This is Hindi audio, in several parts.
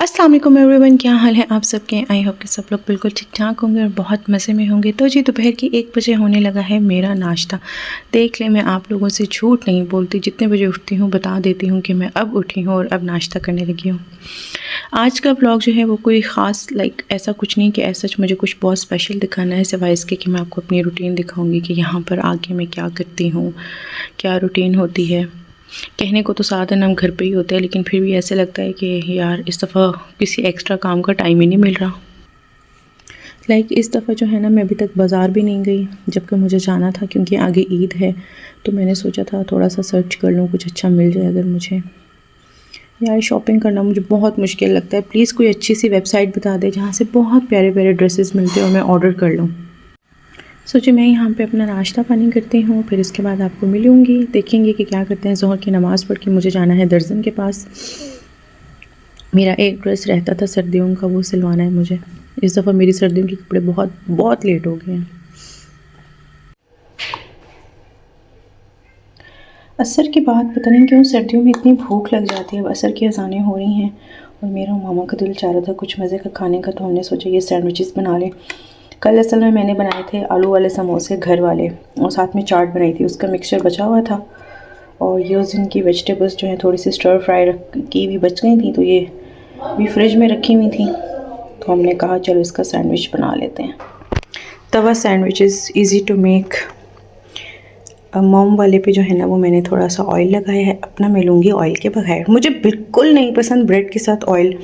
अस्सलाम वालेकुम एवरीवन, क्या हाल है आप सबके। आई होप कि सब लोग बिल्कुल ठीक ठाक होंगे और बहुत मज़े में होंगे। तो जी दोपहर की 1 बजे होने लगा है मेरा नाश्ता। देख ले, मैं आप लोगों से झूठ नहीं बोलती, जितने बजे उठती हूँ बता देती हूँ कि मैं अब उठी हूँ और अब नाश्ता करने लगी हूँ। आज का ब्लॉग जो है वो कोई ख़ास ऐसा कुछ नहीं कि ऐसा मुझे कुछ बहुत स्पेशल दिखाना है, सिवाय इसके कि मैं आपको अपनी रूटीन दिखाऊँगी कि यहाँ पर आके मैं क्या करती हूँ, क्या रूटीन होती है। कहने को तो सारा दिन हम घर पे ही होते हैं, लेकिन फिर भी ऐसे लगता है कि यार इस दफ़ा किसी एक्स्ट्रा काम का टाइम ही नहीं मिल रहा। इस दफ़ा जो है ना, मैं अभी तक बाज़ार भी नहीं गई, जबकि मुझे जाना था क्योंकि आगे ईद है। तो मैंने सोचा था थोड़ा सा सर्च कर लूँ, कुछ अच्छा मिल जाए अगर मुझे। यार शॉपिंग करना मुझे बहुत मुश्किल लगता है। प्लीज़ कोई अच्छी सी वेबसाइट बता दे जहाँ से बहुत प्यारे प्यारे ड्रेसेस मिलते हैं और मैं ऑर्डर कर लूँ। सोचिए मैं यहाँ पे अपना नाश्ता पानी करती हूँ, फिर इसके बाद आपको मिलूँगी। देखेंगे कि क्या करते हैं। ज़ोहर की नमाज़ पढ़ के मुझे जाना है दर्जन के पास। मेरा एक ड्रेस रहता था सर्दियों का, वो सिलवाना है मुझे। इस दफ़ा मेरी सर्दियों के कपड़े बहुत बहुत लेट हो गए हैं। असर के बाद पता नहीं क्यों सर्दियों में इतनी भूख लग जाती है। अब असर की अज़ानें हो रही हैं और मेरा मामा का दिल चाह रहा था कुछ मज़े का खाने का, तो हमने सोचा ये सैंडविचेस बना लें। कल असल में मैंने बनाए थे आलू वाले समोसे घर वाले, और साथ में चाट बनाई थी, उसका मिक्सचर बचा हुआ था। और ये उस दिन की वेजिटेबल्स जो हैं थोड़ी सी स्टर फ्राई की भी बच गई थी, तो ये भी फ्रिज में रखी हुई थी। तो हमने कहा चलो इसका सैंडविच बना लेते हैं। तवा सैंडविचेस ईज़ी टू मेक। मोम वाले पे जो है ना वो मैंने थोड़ा सा ऑयल लगाया है। अपना मैं लूँगी ऑयल के बगैर। मुझे बिल्कुल नहीं पसंद ब्रेड के साथ ऑयल,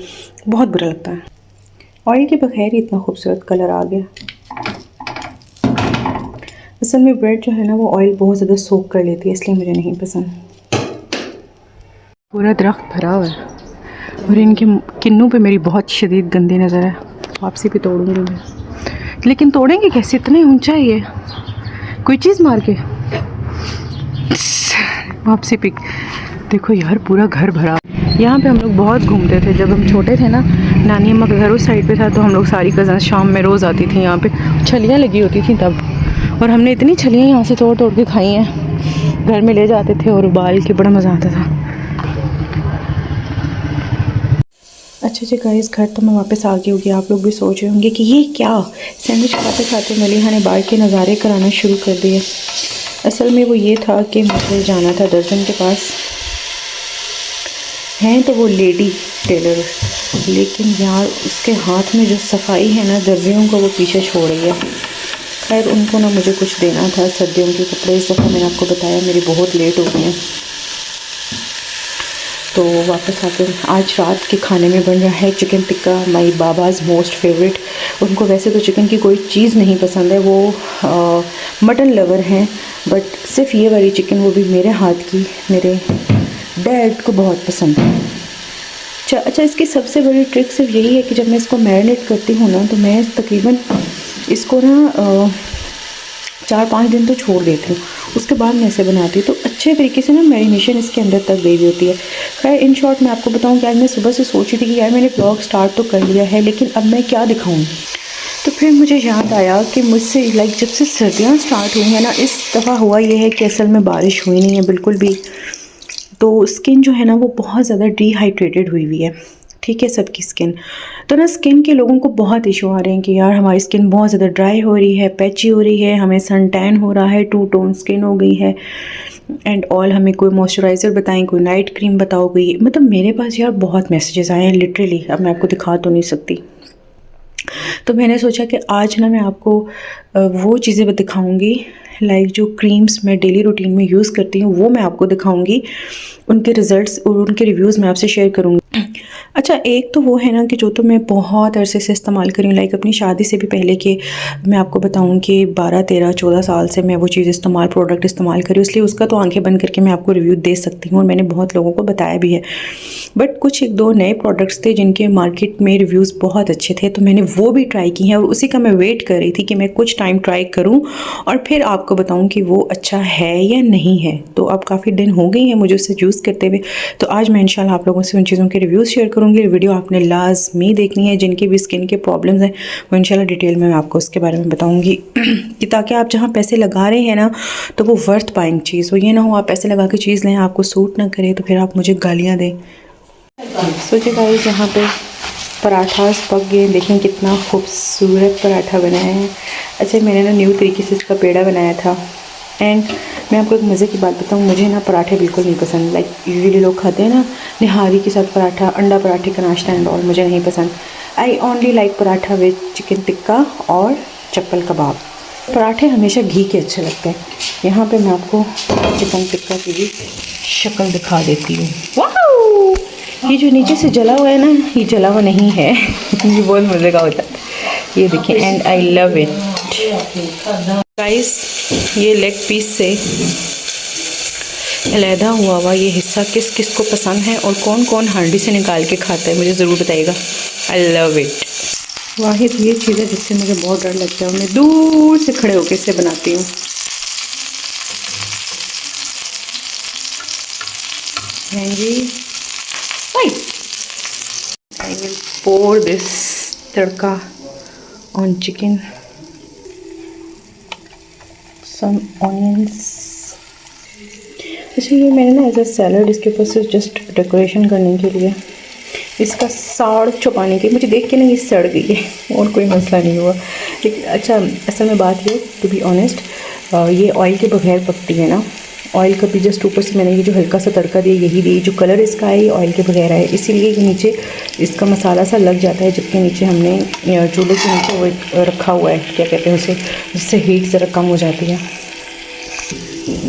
बहुत बुरा लगता है। ऑयल के बगैर ही इतना खूबसूरत कलर आ गया। असल में ब्रेड जो है ना वो ऑयल बहुत ज़्यादा सोक कर लेती है, इसलिए मुझे नहीं पसंद। पूरा दरख्त भरा हुआ है और इनके किन्नों पे मेरी बहुत शदीद गंदी नज़र है। वापसी पे तोड़ूंगी मैं, लेकिन तोड़ेंगे कैसे, इतने ऊंचा है ये। कोई चीज़ मार के वापसी पे। देखो यार पूरा घर भरा। यहाँ पे हम लोग बहुत घूमते थे जब हम छोटे थे ना। नानी अम्मा का घर उस साइड पे था, तो हम लोग सारी कज़न शाम में रोज़ आती थी। यहाँ पे छलियाँ लगी होती थी तब, और हमने इतनी छलियाँ यहाँ से तोड़ तोड़ के खाई हैं। घर में ले जाते थे और उबाल के, बड़ा मज़ा आता था। अच्छा गाइस, घर तो मैं वापस आ गई होगी। आप लोग भी सोच रहे होंगे कि ये क्या, सैंडविच खाते खाते मलिहा ने बाहर के नज़ारे कराना शुरू कर दिए। असल में वो ये था कि मुझे जाना था दर्जन के पास। हैं तो वो लेडी टेलर, लेकिन यार उसके हाथ में जो सफाई है ना दर्जियों को, वो पीछे छोड़ रही है। खैर उनको ना मुझे कुछ देना था सर्दियों के कपड़े। इस दफ़ा मैंने आपको बताया मेरी बहुत लेट हो गई हैं, तो वापस आते आज रात के खाने में बन रहा है चिकन टिक्का, माई बाबाज़ मोस्ट फेवरेट। उनको वैसे तो चिकन की कोई चीज़ नहीं पसंद है, वो मटन लवर हैं, बट सिर्फ ये वाली चिकन, वो भी मेरे हाथ की, मेरे डैड को बहुत पसंद है। अच्छा इसकी सबसे बड़ी ट्रिक सिर्फ यही है कि जब मैं इसको मैरिनेट करती हूँ ना, तो मैं तकरीबन इसको ना 4-5 दिन तो छोड़ देती हूँ, उसके बाद मैं इसे बनाती हूँ। तो अच्छे तरीके से ना मैरिनेशन इसके अंदर तक गई होती है। खैर इन शॉर्ट मैं आपको बताऊँ कि आज मैं सुबह से सोच रही थी कि यार मैंने ब्लॉग स्टार्ट तो कर लिया है, लेकिन अब मैं क्या दिखाऊँ। तो फिर मुझे याद आया कि मुझसे जब से सर्दियाँ स्टार्ट हुई हैं ना, इस दफ़ा हुआ ये है कि असल में बारिश हुई नहीं है बिल्कुल भी, तो स्किन जो है ना वो बहुत ज़्यादा डिहाइड्रेटेड हुई हुई है। ठीक है, सबकी स्किन, तो ना स्किन के लोगों को बहुत इशू आ रहे हैं कि यार हमारी स्किन बहुत ज़्यादा ड्राई हो रही है, पैची हो रही है, हमें सन टैन हो रहा है, 2 टोन स्किन हो गई है एंड ऑल। हमें कोई मॉइस्चराइज़र बताएं, कोई नाइट क्रीम बताओ कोई। मतलब मेरे पास यार बहुत मैसेजेस आए हैं लिटरली, अब मैं आपको दिखा तो नहीं सकती। तो मैंने सोचा कि आज ना मैं आपको वो चीज़ें दिखाऊंगी, जो क्रीम्स मैं डेली रूटीन में यूज़ करती हूँ, वो मैं आपको दिखाऊंगी। उनके रिज़ल्ट्स और उनके रिव्यूज़ मैं आपसे शेयर करूँगी। अच्छा एक तो वो है ना कि जो तो मैं बहुत अरसे से इस्तेमाल करी हूँ, अपनी शादी से भी पहले के मैं आपको बताऊँ कि 12, 13, 14 साल से मैं वो चीज़ प्रोडक्ट इस्तेमाल करी, इसलिए उसका तो आंखें बंद करके मैं आपको रिव्यू दे सकती हूँ और मैंने बहुत लोगों को बताया भी है। बट कुछ 1-2 नए प्रोडक्ट्स थे जिनके मार्केट में रिव्यूज़ बहुत अच्छे थे, तो मैंने वो भी ट्राई की हैं और उसी का मैं वेट कर रही थी कि मैं कुछ टाइम ट्राई करूँ और फिर आपको बताऊँ कि वो अच्छा है या नहीं है। तो अब काफ़ी दिन हो गई हैं मुझे उसे यूज़ करते हुए, तो आज मैं इंशाल्लाह आप लोगों से उन चीज़ों के रिव्यूज़ शेयर करूँगी। वीडियो आपने लाजमी देखनी है, जिनकी भी स्किन के प्रॉब्लम्स हैं वो इंशाल्लाह डिटेल में मैं आपको उसके बारे में बताऊँगी कि ताकि आप जहाँ पैसे लगा रहे हैं ना तो वो वर्थ पाएंग चीज़ हो। ये ना हो आप पैसे लगा के चीज़ लें, आपको सूट ना करे तो फिर आप मुझे गालियाँ दें। सोचिए गाइस, यहाँ पे पराठास पक गए, देखें कितना खूबसूरत पराठा बनाया है। अच्छा, मैंने ना न्यू तरीके से इसका पेड़ा बनाया था। एंड मैं आपको एक मज़े की बात बताऊँ, मुझे ना पराठे बिल्कुल नहीं पसंद। लाइक यूजुअली लोग खाते हैं ना निहारी के साथ पराठा, अंडा पराठे का नाश्ता एंड ऑल, मुझे नहीं पसंद। I only like paratha with chicken tikka और चप्पल कबाब। पराठे हमेशा घी के अच्छे लगते हैं। यहाँ पे मैं आपको चिकन टिक्का की भी शक्ल दिखा देती हूँ। वाह, ये जो नीचे से जला हुआ है ना, ये जला हुआ नहीं है ये बहुत मज़े का होता है। ये देखिए, and I love it guys. ये लेग पीस से अलहदा हुआ ये हिस्सा किस किस को पसंद है और कौन कौन हांडी से निकाल के खाता है, मुझे ज़रूर बताइएगा। I love it. वाहिद ये चीज़ है जिससे मुझे बहुत डर लगता है, मैं दूर से खड़े होकर इसे बनाती हूँ। I will pour this tadka on chicken, some onions। अच्छा, ये मैंने ना एज अ सैलड इसके ऊपर से जस्ट डेकोरेशन करने के लिए, इसका साड़ छुपाने के, मुझे देख के ना ये सड़ गई है और कोई मसला नहीं हुआ। लेकिन अच्छा, असल में बात ये, टू बी ऑनेस्ट, ये ऑयल के बगैर पकती है ना। ऑयल का भी जस्ट ऊपर से मैंने ये जो हल्का सा तड़का दिया यही दी, जो कलर इसका है ये ऑयल के बगैर है, इसीलिए ये नीचे इसका मसाला सा लग जाता है, जबकि नीचे हमने चूल्हे के नीचे वो एक रखा हुआ है, क्या कहते हैं उसे, जिससे हीट ज़रा कम हो जाती है।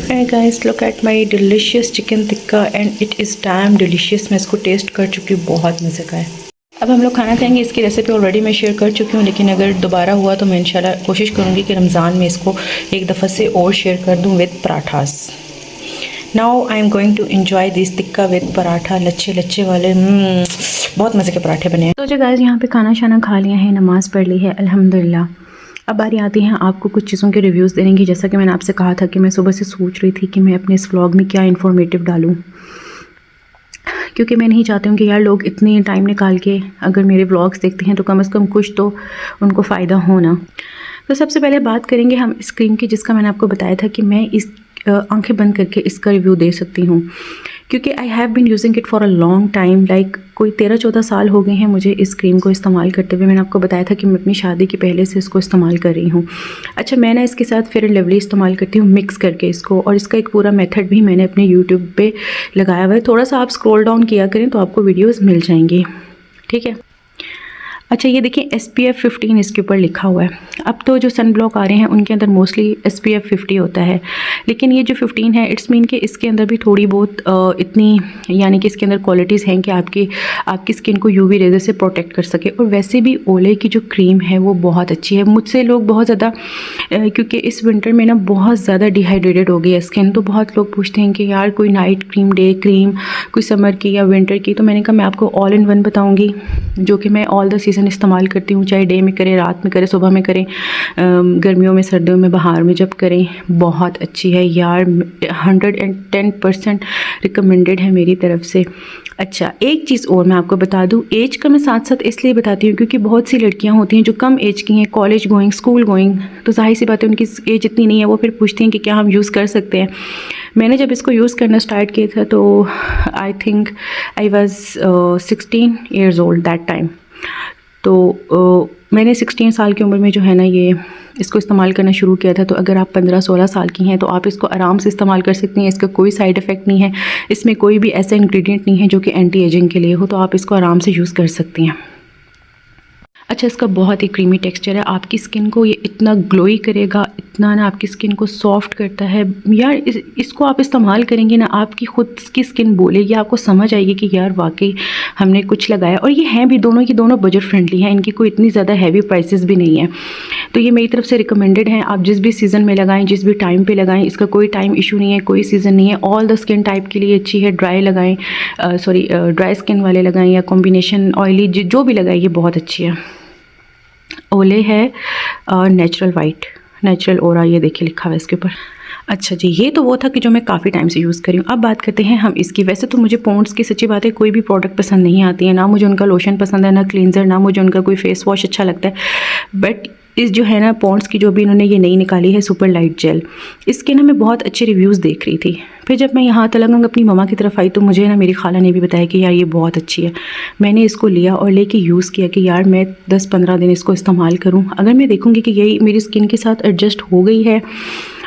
Hey guys, look at my delicious chicken tikka and it is damn delicious। मैं इसको टेस्ट कर चुकी हूँ, बहुत मज़े का है। अब हम लोग खाना खाएंगे। इसकी रेसिपी ऑलरेडी मैं शेयर कर चुकी हूँ, लेकिन अगर दोबारा हुआ तो मैं इंशाल्लाह कोशिश करूँगी कि रमज़ान में इसको एक दफ़ा से और शेयर कर दूँ with parathas. Now I am going to enjoy this tikka with paratha, लच्छे लच्छे वाले। बहुत मज़े के पराठे बने हैं। तो जो गाइस यहाँ पे खाना शाना खा लिया है, नमाज़ पढ़ ली है अल्हम्दुलिल्लाह। अब बारी आती है आपको कुछ चीज़ों के रिव्यूज़ देने की। जैसा कि मैंने आपसे कहा था कि मैं सुबह से सोच रही थी कि मैं अपने इस व्लॉग में क्या इन्फॉर्मेटिव डालूं, क्योंकि मैं नहीं चाहती हूँ कि यार लोग इतने टाइम निकाल के अगर मेरे व्लॉग्स देखते हैं तो कम से कम कुछ तो उनको फ़ायदा हो ना। तो सबसे पहले बात करेंगे हम इस क्रीम की, जिसका मैंने आपको बताया था कि मैं इस आंखें बंद करके इसका रिव्यू दे सकती हूँ, क्योंकि I have been using it for a long time. Like कोई 13-14 साल हो गए हैं मुझे इस क्रीम को इस्तेमाल करते हुए। मैंने आपको बताया था कि मैं अपनी शादी के पहले से इसको इस्तेमाल कर रही हूँ। अच्छा, मैं ना इसके साथ फेयर एंड लवली इस्तेमाल करती हूँ मिक्स करके इसको, और इसका एक पूरा मेथड भी मैंने अपने यूट्यूब पे लगाया हुआ है। थोड़ा सा आप स्क्रॉल डाउन किया करें तो आपको वीडियोज़ मिल जाएंगी, ठीक है। अच्छा, ये देखिए SPF 15 इसके ऊपर लिखा हुआ है। अब तो जो सन ब्लॉक आ रहे हैं उनके अंदर मोस्टली SPF 50 होता है, लेकिन ये जो 15 है इट्स मीन कि इसके अंदर भी थोड़ी बहुत इतनी, यानी कि इसके अंदर क्वालिटीज़ हैं कि आपकी स्किन को UV रेज़र से प्रोटेक्ट कर सके। और वैसे भी ओले की जो क्रीम है वो बहुत अच्छी है। मुझसे लोग बहुत ज़्यादा, क्योंकि इस विंटर में ना बहुत ज़्यादा डिहाइड्रेटेड हो गई है स्किन, तो बहुत लोग पूछते हैं कि यार कोई नाइट क्रीम, डे क्रीम, कोई समर की या विंटर की। तो मैंने कहा मैं आपको ऑल इन वन बताऊँगी, जो कि मैं ऑल द इस्तेमाल करती हूँ, चाहे डे में करें, रात में करें, सुबह में करें, गर्मियों में, सर्दियों में, बाहर में जब करें। बहुत अच्छी है यार, 110% रिकमेंडेड है मेरी तरफ से। अच्छा, एक चीज़ और मैं आपको बता दूँ, एज का मैं साथ साथ इसलिए बताती हूँ क्योंकि बहुत सी लड़कियाँ होती हैं जो कम एज की हैं, कॉलेज गोइंग, स्कूल गोइंग, तो जाहिर सी बात है उनकी एज इतनी नहीं है, वो फिर पूछती हैं कि क्या हम यूज़ कर सकते हैं। मैंने जब इसको यूज़ करना स्टार्ट किया था तो I think I was 16 years old that time. तो मैंने 16 साल की उम्र में जो है ना ये इसको इस्तेमाल करना शुरू किया था। तो अगर आप 15-16 साल की हैं तो आप इसको आराम से इस्तेमाल कर सकती हैं। इसका कोई साइड इफ़ेक्ट नहीं है, इसमें कोई भी ऐसा इंग्रेडिएंट नहीं है जो कि एंटी एजिंग के लिए हो, तो आप इसको आराम से यूज़ कर सकती हैं। अच्छा, इसका बहुत ही क्रीमी टेक्सचर है, आपकी स्किन को ये इतना ग्लोई करेगा, इतना ना आपकी स्किन को सॉफ्ट करता है यार। इसको आप इस्तेमाल करेंगे ना, आपकी खुद की स्किन बोलेगी, आपको समझ आएगी कि यार वाकई हमने कुछ लगाया। और ये हैं भी दोनों की दोनों बजट फ्रेंडली हैं, इनकी कोई इतनी ज़्यादा हैवी प्राइसेस भी नहीं है। तो ये मेरी तरफ से रिकमेंडेड है, आप जिस भी सीज़न में लगाएं, जिस भी टाइम पे लगाएं, इसका कोई टाइम इशू नहीं है, कोई सीज़न नहीं है। ऑल द स्किन टाइप के लिए अच्छी है। ड्राई लगाएं, ड्राई स्किन वाले लगाएं या कॉम्बिनेशन ऑयली, जो भी लगाएं, ये बहुत अच्छी है। ओले है नेचुरल वाइट, नेचुरल ओरा, ये देखिए लिखा हुआ है इसके ऊपर। अच्छा जी, ये तो वो था कि जो मैं काफ़ी टाइम से यूज़ करी हूँ। अब बात करते हैं हम इसकी। वैसे तो मुझे पॉन्ड्स की सच्ची बात है कोई भी प्रोडक्ट पसंद नहीं आती है, ना मुझे उनका लोशन पसंद है, ना क्लींजर, ना मुझे उनका कोई फेस वॉश अच्छा लगता है। बट इस जो है ना पॉन्ड्स की जो भी इन्होंने ये नई निकाली है सुपर लाइट जेल, इसके ना मैं बहुत अच्छे रिव्यूज़ देख रही थी। फिर जब मैं यहाँ तलंग अपनी मम्मा की तरफ आई तो मुझे ना मेरी खाला ने भी बताया कि यार ये बहुत अच्छी है। मैंने इसको लिया और लेके यूज़ किया कि यार मैं 10-15 दिन इसको इस्तेमाल करूँ, अगर मैं देखूँगी कि यही मेरी स्किन के साथ एडजस्ट हो गई है,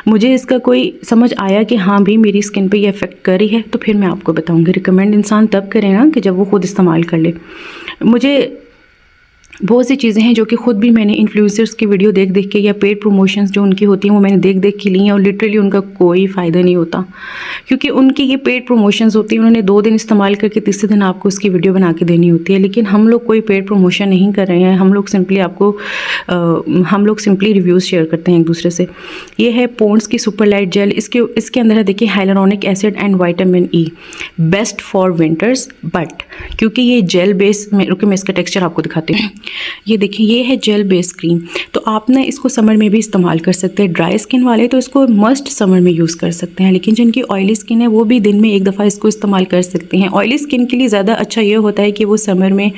मुझे इसका कोई समझ आया कि हाँ भी मेरी स्किन पे ये अफेक्ट कर रही है, तो फिर मैं आपको बताऊँगी। रिकमेंड इंसान तब करे ना कि जब वो खुद इस्तेमाल कर ले। मुझे बहुत सी चीज़ें हैं जो कि ख़ुद भी मैंने इन्फ्लुएंसर्स की वीडियो देख देख के या पेड प्रमोशंस जो उनकी होती हैं वो मैंने देख देख के ली हैं और लिटरली उनका कोई फ़ायदा नहीं होता, क्योंकि उनकी ये पेड प्रमोशंस होती हैं। उन्होंने 2 दिन इस्तेमाल करके तीसरे दिन आपको उसकी वीडियो बना के देनी होती है। लेकिन हम लोग कोई पेड प्रमोशन नहीं कर रहे हैं, हम लोग सिंपली रिव्यूज़ शेयर करते हैं एक दूसरे से। ये है पॉन्ड्स की सुपर लाइट जेल। इसके अंदर है देखिए hyaluronic acid and vitamin E, best for winters. But क्योंकि ये जेल बेस में, रुके मैं इसका टेक्स्चर आपको दिखाती हूँ। ये देखिए ये है जेल बेस क्रीम, तो आप ना इसको समर में भी इस्तेमाल कर सकते हैं। ड्राई स्किन वाले तो इसको मस्ट समर में यूज़ कर सकते हैं, लेकिन जिनकी ऑयली स्किन है वो भी दिन में एक दफ़ा इसको इस्तेमाल कर सकते हैं। ऑयली स्किन के लिए ज़्यादा अच्छा ये होता है कि वो समर में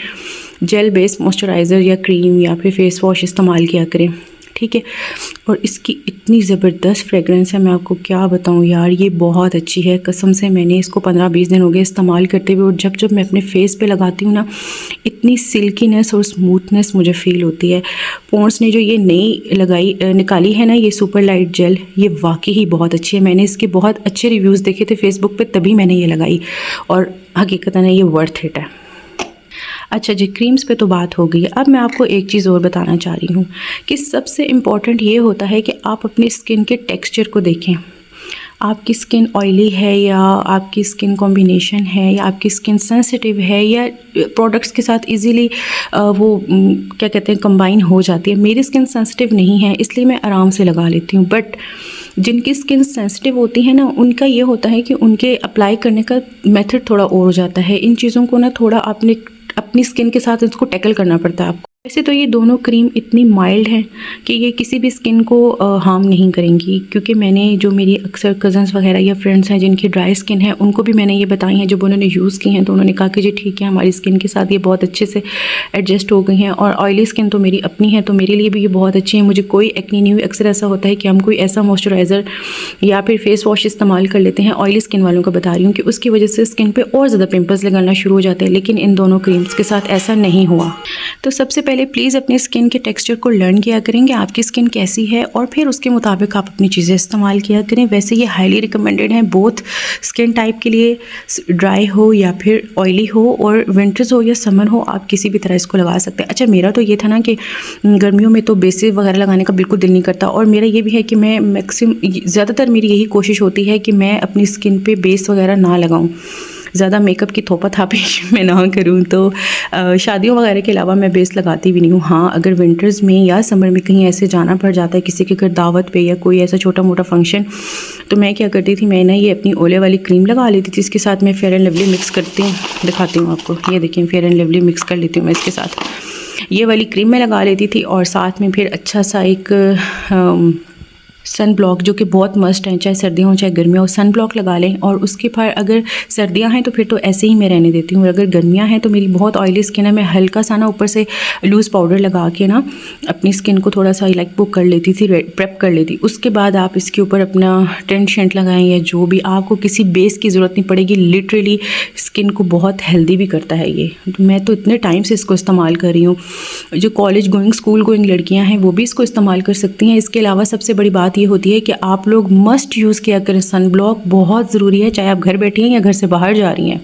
जेल बेस मॉइस्चराइज़र या क्रीम या फिर फेस वॉश इस्तेमाल किया करें, ठीक है। और इसकी इतनी ज़बरदस्त फ्रेगरेंस है, मैं आपको क्या बताऊं यार, ये बहुत अच्छी है कसम से। मैंने इसको 15-20 दिन हो गए इस्तेमाल करते हुए, और जब मैं अपने फेस पे लगाती हूँ ना, इतनी सिल्कीनेस और स्मूथनेस मुझे फ़ील होती है। पॉन्ड्स ने जो ये नई निकाली है ना ये सुपर लाइट जेल, ये वाकई ही बहुत अच्छी है। मैंने इसके बहुत अच्छे रिव्यूज़ देखे थे फेसबुक पर, तभी मैंने ये लगाई और हकीकतन ये वर्थ इट है। अच्छा जी, क्रीम्स पे तो बात हो गई। अब मैं आपको एक चीज़ और बताना चाह रही हूँ कि सबसे इम्पॉर्टेंट ये होता है कि आप अपनी स्किन के टेक्सचर को देखें। आपकी स्किन ऑयली है या आपकी स्किन कॉम्बिनेशन है या आपकी स्किन सेंसिटिव है या प्रोडक्ट्स के साथ इजीली क्या कहते हैं कंबाइन हो जाती है। मेरी स्किन सेंसिटिव नहीं है इसलिए मैं आराम से लगा लेती हूँ, बट जिनकी स्किन सेंसिटिव होती है ना उनका ये होता है कि उनके अप्लाई करने का मेथड थोड़ा और हो जाता है। इन चीज़ों को ना थोड़ा आपने अपनी स्किन के साथ इसको टैकल करना पड़ता है आपको। वैसे तो ये दोनों क्रीम इतनी माइल्ड हैं कि ये किसी भी स्किन को हार्म नहीं करेंगी, क्योंकि मैंने जो मेरी अक्सर कज़न्स वगैरह या फ्रेंड्स हैं जिनकी ड्राई स्किन है उनको भी मैंने ये बताई हैं, जब उन्होंने यूज़ की हैं तो उन्होंने कहा कि जी ठीक है, हमारी स्किन के साथ ये बहुत अच्छे से एडजस्ट हो गई हैं। और ऑयली स्किन तो मेरी अपनी है तो मेरे लिए भी ये बहुत अच्छी है, मुझे कोई एक्ने नहीं हुई। अक्सर ऐसा होता है कि हम कोई ऐसा मॉइस्चराइज़र या फिर फेस वॉश इस्तेमाल कर लेते हैं, ऑयली स्किन वालों का बता रही हूँ, कि उसकी वजह से स्किन पर और ज़्यादा पिंपल्स लगाना शुरू हो जाते हैं। लेकिन इन दोनों क्रीम्स के साथ ऐसा नहीं हुआ। तो सबसे पहले प्लीज़ अपनी स्किन के टेक्सचर को लर्न किया करेंगे, आपकी स्किन कैसी है, और फिर उसके मुताबिक आप अपनी चीज़ें इस्तेमाल किया करें। वैसे ये हाईली रिकमेंडेड है बोथ स्किन टाइप के लिए, ड्राई हो या फिर ऑयली हो, और विंटर्स हो या समर हो, आप किसी भी तरह इसको लगा सकते हैं। अच्छा, मेरा तो ये था ना कि गर्मियों में तो बेसिस वगैरह लगाने का बिल्कुल दिल नहीं करता, और मेरा ये भी है कि मैं ज़्यादातर मेरी यही कोशिश होती है कि मैं अपनी स्किन पे बेस वगैरह ना लगाऊँ, ज़्यादा मेकअप की थोपा थापी मैं ना करूँ। तो शादियों वगैरह के अलावा मैं बेस लगाती भी नहीं हूँ। हाँ, अगर विंटर्स में या समर में कहीं ऐसे जाना पड़ जाता है किसी के घर दावत पे या कोई ऐसा छोटा मोटा फंक्शन, तो मैं क्या करती थी, मैं ना ये अपनी ओले वाली क्रीम लगा लेती थी। इसके साथ मैं फेयर एंड लवली मिक्स करती हूँ, दिखाती हूँ आपको। ये देखिए फेयर एंड लवली मिक्स कर लेती हूँ मैं इसके साथ, ये वाली क्रीम मैं लगा लेती थी। और साथ में फिर अच्छा सा एक सन ब्लॉक, जो कि बहुत मस्ट है, चाहे सर्दियाँ हो चाहे गर्मियाँ हो, सन ब्लॉक लगा लें। और उसके पर अगर सर्दियाँ हैं तो फिर तो ऐसे ही मैं रहने देती हूँ, और अगर गर्मियाँ हैं तो मेरी बहुत ऑयली स्किन है, मैं हल्का सा ना ऊपर से लूज़ पाउडर लगा के ना अपनी स्किन को थोड़ा सा लाइक वो कर लेती थी, प्रेप कर लेती। उसके बाद आप इसके ऊपर अपना टेंट शेंट लगाएं या जो भी, आपको किसी बेस की ज़रूरत नहीं पड़ेगी। लिटरली स्किन को बहुत हेल्दी भी करता है ये। मैं तो इतने टाइम से इसको इस्तेमाल कर रही हूँ। जो कॉलेज गोइंग, स्कूल गोइंग लड़कियाँ हैं वो भी इसको इस्तेमाल कर सकती हैं। इसके अलावा सबसे बड़ी बात ये होती है कि आप लोग मस्ट यूज़ किया करें सन ब्लॉक, बहुत ज़रूरी है, चाहे आप घर बैठी हैं या घर से बाहर जा रही हैं।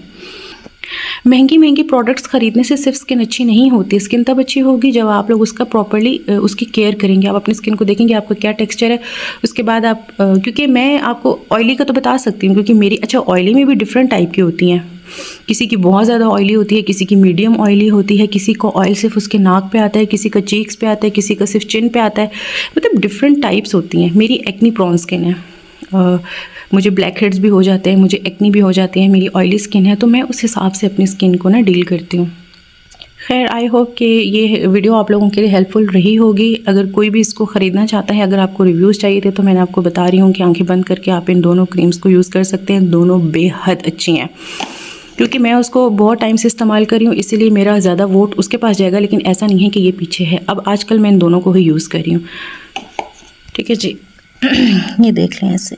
महंगी प्रोडक्ट्स ख़रीदने से सिर्फ स्किन अच्छी नहीं होती, स्किन तब अच्छी होगी जब आप लोग उसका प्रॉपर्ली उसकी केयर करेंगे। आप अपनी स्किन को देखेंगे आपका क्या टेक्सचर है, उसके बाद आप क्योंकि मैं आपको ऑयली का तो बता सकती हूँ, क्योंकि मेरी ऑयली में भी डिफरेंट टाइप की होती हैं। किसी की बहुत ज़्यादा ऑयली होती है, किसी की मीडियम ऑयली होती है, किसी को ऑयल सिर्फ उसके नाक पे आता है, किसी का चीक्स पे आता है, किसी का सिर्फ चिन पे आता है, मतलब डिफरेंट टाइप्स होती हैं। मेरी एक्नी प्रोन स्किन है, मुझे ब्लैक हेड्स भी हो जाते हैं, मुझे एक्नी भी हो जाती है, मेरी ऑयली स्किन है, तो मैं उस हिसाब से अपनी स्किन को ना डील करती हूँ। खैर, आई होप कि ये वीडियो आप लोगों के लिए हेल्पफुल रही होगी। अगर कोई भी इसको ख़रीदना चाहता है, अगर आपको रिव्यूज़ चाहिए थे, तो मैंने आपको बता रही हूँ कि आंखें बंद करके आप इन दोनों क्रीम्स को यूज़ कर सकते हैं, दोनों बेहद अच्छी हैं। क्योंकि मैं उसको बहुत टाइम से इस्तेमाल कर रही हूँ, इसीलिए मेरा ज़्यादा वोट उसके पास जाएगा, लेकिन ऐसा नहीं है कि ये पीछे है। अब आजकल मैं इन दोनों को ही यूज़ कर रही हूँ। ठीक है जी। ये देख लें ऐसे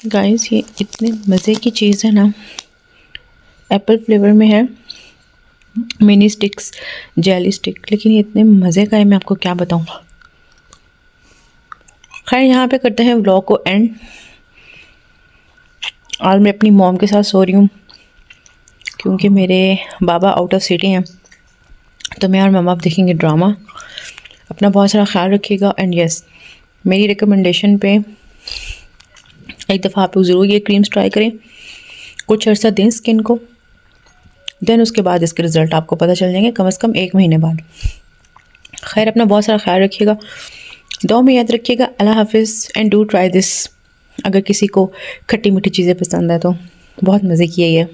गाइस, ये इतने मज़े की चीज़ है ना, एप्पल फ्लेवर में है, मिनी स्टिक्स, जेली स्टिक, लेकिन ये इतने मज़े का है, मैं आपको क्या बताऊँ। खैर यहाँ पे करते हैं व्लॉग को एंड। आज मैं अपनी मॉम के साथ सो रही हूँ क्योंकि मेरे बाबा आउट ऑफ सिटी हैं, तो मैं और मम्मा अब देखेंगे ड्रामा। अपना बहुत सारा ख्याल रखिएगा एंड यस, मेरी रिकमेंडेशन पे एक दफ़ा आप लोग ज़रूर ये क्रीम्स ट्राई करें, कुछ अर्सा दें स्किन को, देन उसके बाद इसके रिज़ल्ट आपको पता चल जाएंगे कम से कम 1 महीने बाद। खैर अपना बहुत सारा ख्याल रखिएगा, दुआ में याद रखिएगा। अल्लाह हाफिज़ एंड डू ट्राई दिस। अगर किसी को खट्टी मीठी चीज़ें पसंद है तो बहुत मज़े की है ये।